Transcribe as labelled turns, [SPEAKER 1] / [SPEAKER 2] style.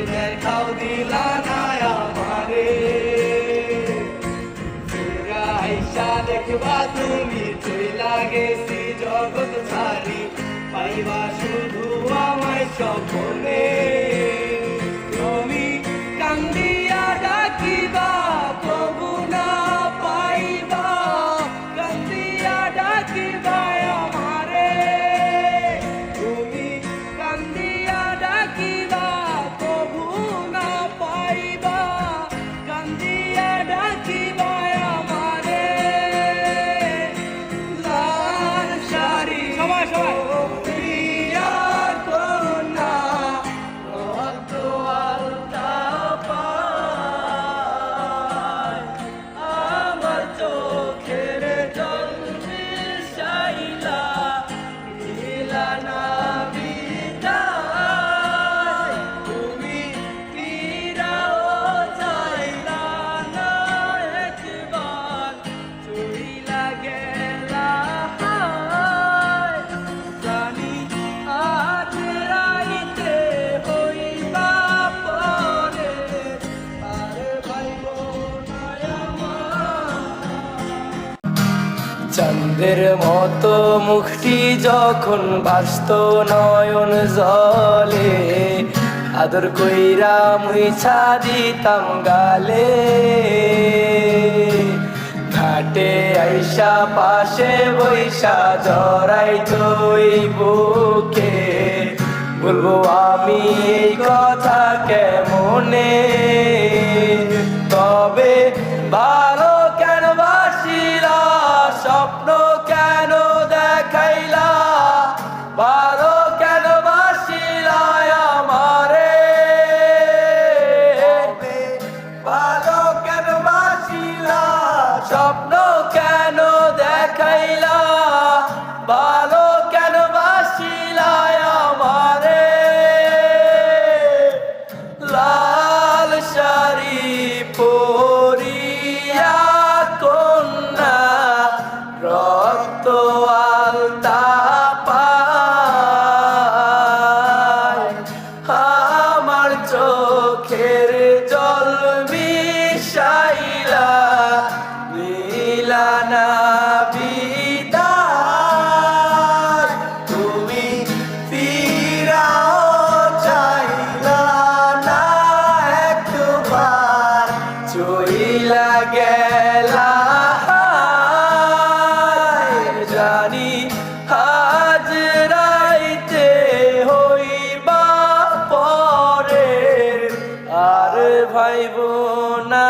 [SPEAKER 1] দেখাও দিলা না আমারে আইসা দেখবা তুমি চইলা গেছি জগৎ ছাড়ি পাইবা শুধু আমায় স্বপ্নে তুমি কান্দিয়া ডাকিবা তবু না পাইবা কান্দিয়া ডাকিবা আমারে তুমি কান্দিয়া ডাকিবা তবু না পাইবা কান্দিয়া ডাকিবা আমারে লাল শাড়ি সবাই সবাই চাঁদের মতো মুখটি যখন ভাসত নয়ন জলে আদর কইরা মুইছা দিতাম গালে ঘাটে আইসা পাশে বৈশা জড়াই তুই বুকে বলবো আমি এই কথা কেমনে তবে ভালো কেন বাসিলা স্বপ্ন কেন দেখাইলা ভালো কেন বাসিলা আমারে ভালো কেন বাসিলা স্বপ্ন কেন দেখাইলা ভালো কেন বাসিলা আমারে লাল শাড়ি পরিয়া কন্যা রক্ত আলতা পায় আমার চোখের জল মিশাইলা নীলা না বিদায় তুমি ফিরাও চাইলা না একবার চইলা গেলা জানি আজ রাইতে হইবা পরে আর ভাইব না